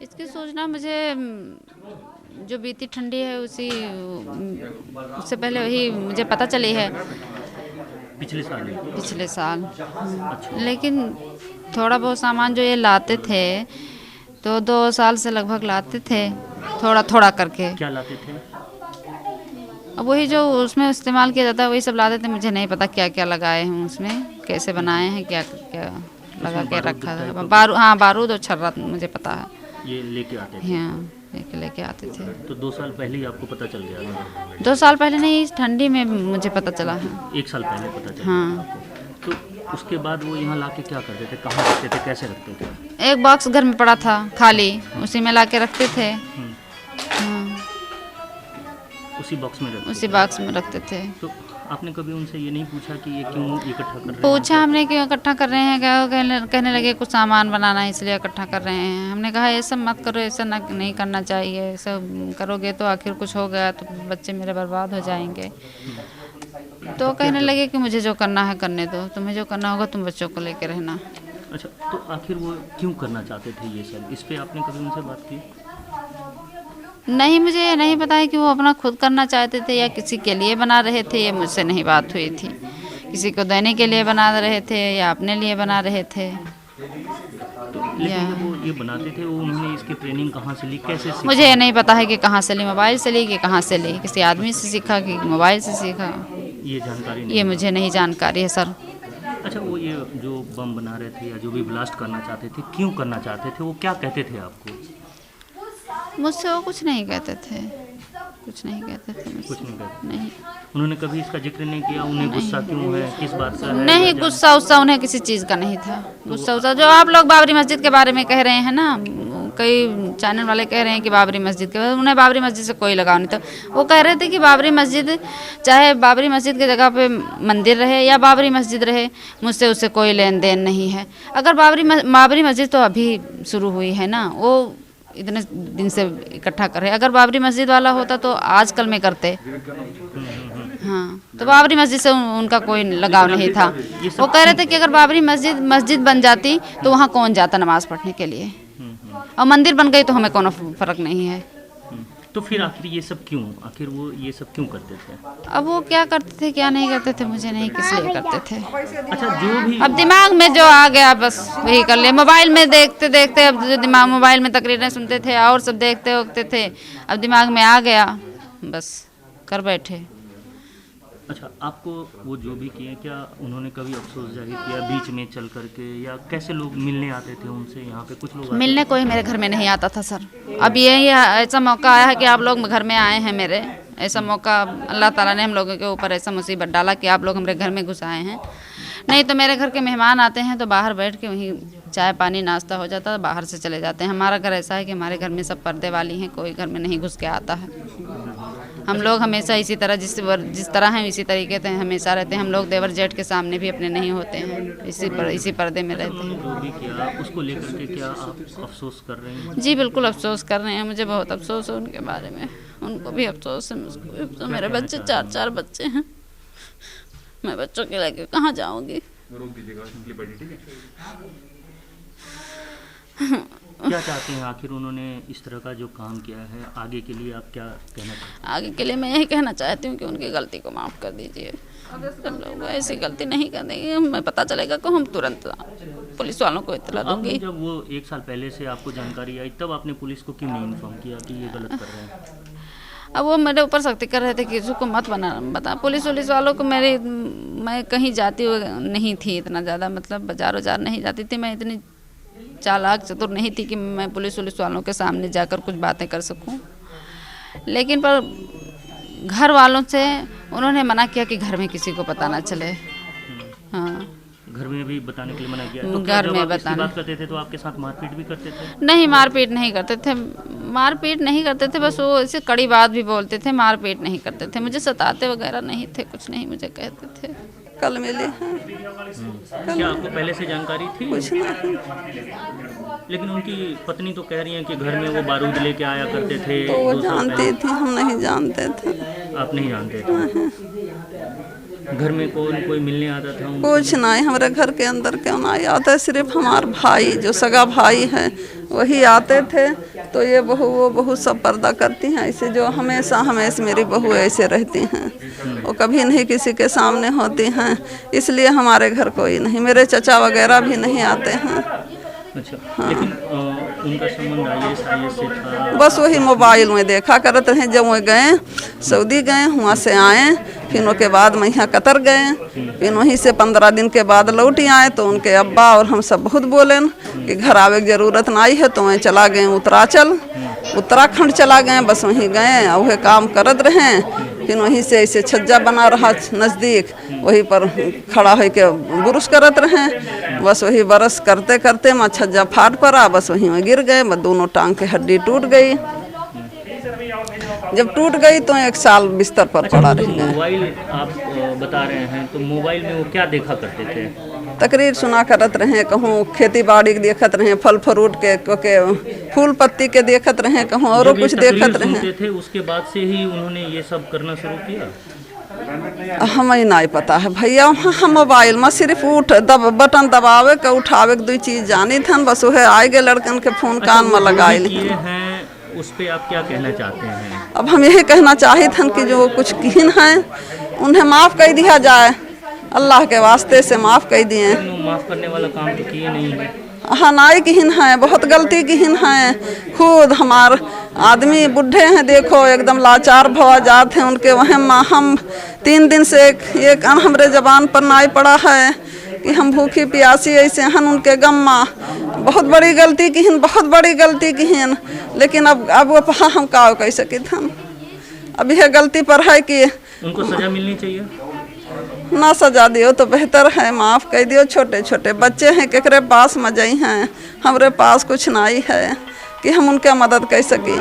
इसकी सूचना मुझे जो बीती ठंडी है उससे पहले वही मुझे पता चली है। पिछले साल ही? पिछले साल। अच्छा। लेकिन थोड़ा बहुत सामान जो ये लाते थे तो 2 साल से लगभग लाते थे, थोड़ा थोड़ा करके। क्या लाते थे? अब वही जो उसमें इस्तेमाल किया जाता है वही सब लाते थे। मुझे नहीं पता क्या क्या लगाए हैं उसमें, कैसे बनाए हैं, क्या क्या लगा उसमें के बारूद रखा टाइप था। का हाँ, बारूद और छर्रा मुझे पता है। ये लेके आते थे? हाँ, लेके आते थे। तो 2 साल पहले ही आपको पता चल गया था? 2 साल पहले नहीं, इस ठंडी में मुझे पता चला है। 1 साल पहले पता चल गया हाँ। आपको? तो उसके बाद वो यहाँ लाके क्या करते थे, कहाँ रखते थे, कैसे रखते थे? एक बॉक्स घर में पड़ा था खाली, उसी में ला के रखते थे। हाँ, उसी बॉक्स में रखते उसी थे? बॉक्स में रखते थे। तो आपने कभी उनसे ये नहीं पूछा कि ये क्यों इकट्ठा कर रहे हैं? पूछा हमने क्यों इकट्ठा कर रहे हैं, क्या कहने लगे कुछ सामान बनाना है इसलिए इकट्ठा कर रहे हैं। हमने कहा ये सब मत करो, ऐसा नहीं करना चाहिए, सब करोगे तो आखिर कुछ हो गया तो बच्चे मेरे बर्बाद हो जाएंगे। तो कहने लगे कि मुझे जो करना है करने दो, तुम्हें जो करना होगा तुम बच्चों को लेकर रहना। अच्छा, तो आखिर वो क्यों करना चाहते थे ये सब? इस पे आपने कभी उनसे बात की? नहीं, मुझे ये नहीं पता है कि वो अपना खुद करना चाहते थे या किसी के लिए बना रहे थे। ये मुझसे नहीं बात हुई थी। किसी को देने के लिए बना रहे थे या अपने लिए बना रहे थे। लेकिन जब वो ये बनाते थे, वो उन्होंने इसकी ट्रेनिंग कहाँ से ली, कैसे सीखा? मुझे ये नहीं पता है कि कहाँ से ली, मोबाइल से ली कि कहाँ से ली, किसी आदमी से सीखा कि मोबाइल से सीखा, ये जानकारी नहीं? ये मुझे नहीं जानकारी है सर। अच्छा, वो ये जो बम बना रहे थे या जो भी ब्लास्ट करना चाहते थे, क्यों करना चाहते थे, वो क्या कहते थे आपको? मुझसे वो कुछ नहीं कहते थे, कुछ नहीं कहते थे मुझसे। कुछ नहीं कहते? नहीं, उन्होंने कभी इसका जिक्र नहीं किया? उन्हें गुस्सा क्यों है, किस बात का है? नहीं, गुस्सा उस्सा उन्हें किसी चीज़ का नहीं था। गुस्सा उस्सा जो आप लोग बाबरी मस्जिद के बारे में कह रहे हैं ना, कई चैनल वाले कह रहे हैं कि बाबरी मस्जिद के, उन्हें बाबरी मस्जिद से कोई लगाव नहीं था। वो कह रहे थे कि बाबरी मस्जिद, चाहे बाबरी मस्जिद की जगह पे मंदिर रहे या बाबरी मस्जिद रहे, मुझसे उससे कोई लेन देन नहीं है। अगर बाबरी मस्जिद तो अभी शुरू हुई है ना, वो इतने दिन से इकट्ठा कर रहे। अगर बाबरी मस्जिद वाला होता तो आजकल में करते। हाँ, तो बाबरी मस्जिद से उनका कोई लगाव नहीं था। वो कह रहे थे कि अगर बाबरी मस्जिद बन जाती तो वहाँ कौन जाता नमाज़ पढ़ने के लिए, और मंदिर बन गई तो हमें कोनो फ़र्क नहीं है। तो फिर आखिर ये सब क्यों, आखिर वो ये सब क्यों करते थे? अब वो क्या करते थे क्या नहीं करते थे मुझे नहीं, किस लिए करते थे। अच्छा, जो भी अब दिमाग में जो आ गया बस वही कर ले। मोबाइल में देखते देखते अब जो दिमाग, मोबाइल में तकरीरें सुनते थे और सब देखते होते थे, अब दिमाग में आ गया बस कर बैठे। अच्छा, आपको वो जो भी किए, क्या उन्होंने कभी अफसोस जाहिर किया बीच में चल करके, या कैसे लोग मिलने आते थे उनसे? यहाँ पे कुछ लोग आते मिलने कोई मेरे घर में नहीं आता था सर। अब ये ऐसा मौका आया है कि आप लोग घर में आए हैं मेरे, ऐसा मौका अल्लाह ताला ने हम लोगों के ऊपर ऐसा मुसीबत डाला कि आप लोग हमारे घर में घुस आए हैं। नहीं तो मेरे घर के मेहमान आते हैं तो बाहर बैठ के वहीं चाय पानी नाश्ता हो जाता है, बाहर से चले जाते हैं। हमारा घर ऐसा है कि हमारे घर में सब पर्दे वाली हैं, कोई घर में नहीं घुस के आता है। हम लोग हमेशा इसी तरह जिस तरह हैं इसी तरीके से हमेशा रहते हैं। हम लोग देवर जेठ के सामने भी अपने नहीं होते हैं, इसी पर्दे में रहते हैं। जो भी किया उसको लेकर के क्या आप अफसोस कर रहे हैं? जी बिल्कुल अफसोस कर रहे हैं, मुझे बहुत अफसोस है उनके बारे में। उनको भी अफसोस है, मुझको भी अफसोस। मेरे बच्चे 4 बच्चे हैं, मैं बच्चों के लेके कहाँ जाऊँगी। क्या चाहते हैं आखिर उन्होंने इस तरह का जो काम किया है, आगे के लिए आप क्या कहना चाहते हैं? आगे के लिए मैं यही कहना चाहती हूँ कि उनकी गलती को माफ़ कर दीजिए। हम लोग ऐसी गलती नहीं करेंगे, हमें पता चलेगा कि हम तुरंत पुलिस वालों को इत्तला आपने दूंगी। जब वो 1 साल पहले से आपको जानकारी आई तब आपने पुलिस को क्यों नहीं इन्फॉर्म किया कि ये गलत कर रहे हैं? अब वो मेरे ऊपर सख्ती कर रहे थे कि इसको मत बता। पुलिस वालों को मैं कहीं जाती नहीं थी इतना ज़्यादा, मतलब बाजार नहीं जाती थी। मैं इतनी चालाक चतुर नहीं थी कि मैं पुलिस वालों के सामने जाकर कुछ बातें कर सकूं। लेकिन पर घर वालों से उन्होंने मना किया कि घर में किसी को पता ना चले। हाँ, घर में भी बताने के लिए मना किया? तो घर जब में आप इसकी बताना बात करते थे तो आपके साथ मारपीट भी करते थे? नहीं, मारपीट नहीं करते थे। मारपीट नहीं करते थे, बस वो ऐसे कड़ी बात भी बोलते थे, मारपीट नहीं करते थे। मुझे सताते वगैरह नहीं थे, कुछ नहीं मुझे कहते थे। कल मिले हैं। क्या आपको पहले से जानकारी थी? कुछ नहीं। लेकिन उनकी पत्नी तो कह रही हैं कि घर में वो बारूद लेके आया करते थे। तो वो 2 साल जानते पहले। थे, हम नहीं जानते थे। आप नहीं जानते थे? घर में कोई मिलने आता था? कुछ नहीं, हमारे घर के अंदर क्यों नहीं आता। सिर्फ हमारा भाई जो सगा भाई है वही आते थे। तो ये बहू वो बहू सब पर्दा करती हैं ऐसे, जो हमेशा हमेशा मेरी बहू ऐसे रहती हैं, वो कभी नहीं किसी के सामने होती हैं। इसलिए हमारे घर कोई नहीं, मेरे चचा वगैरह भी नहीं आते हैं। अच्छा, लेकिन उनका संबंध IAS से था? बस वही मोबाइल में देखा करते हैं। जब वो गए सऊदी गए, वहाँ से आए, फिर उसके बाद मैं यहाँ कतर गए, फिर वहीं से 15 दिन के बाद लौट आए। तो उनके अब्बा और हम सब बहुत बोले कि घर आवे की ज़रूरत नहीं है। तो वहीं चला गए उत्तराखंड चला गए। बस वहीं गए और वह काम करत रहे। फिर वहीं से ऐसे छज्जा बना रहा नज़दीक, वहीं पर खड़ा हो के बुरुश करत रहे। बस वही बरस करते करते मैं छज्जा फाट पड़ा, बस वहीं में गिर गए। बस दोनों टांग की हड्डी टूट गई। जब टूट गई तो 1 साल बिस्तर पर पड़ा रह गए। मोबाइल आप बता रहे हैं, तो मोबाइल में वो क्या देखा करते थे? तकरीर सुना करत रहे, कहूँ खेती बाड़ी के देखत रहे, फल फ्रूट के फूल पत्ती के देखत रहे, कहूँ और कुछ देखत रहे थे। उसके बाद से ही उन्होंने ये सब करना शुरू किया? हमें नहीं पता है भैया। हम मोबाइल में सिर्फ बटन दबावे के उठावे के 2 चीज़ जानी थन। बस वह आए गए लड़कन के फोन कान में लगाए हैं। उस पे आप क्या कहना चाहते हैं? अब हम यही कहना चाहते हैं कि जो कुछ किन हैं उन्हें माफ़ कर दिया जाए, अल्लाह के वास्ते से माफ़ कर दिए। माफ़ करने वाला काम तो किए नहीं है। हाँ, नाई किन हैं, बहुत गलती किन हैं। खुद हमार आदमी बूढ़े हैं, देखो एकदम लाचार भवा जाते हैं उनके। वहाँ हम 3 दिन से एक हमरे जबान पर नाई पड़ा है कि हम भूखी प्यासी ऐसे हैं उनके गम्मा। बहुत बड़ी गलती किन, बहुत बड़ी गलती किन। लेकिन अब वो हम का कह सके हम। अब यह गलती पर है कि उनको सज़ा मिलनी चाहिए। ना सजा दियो तो बेहतर है, माफ़ कर दियो। छोटे छोटे बच्चे हैं, केकरे पास मज़ई हैं, हमारे पास कुछ नहीं है कि हम उनका मदद कर सकें।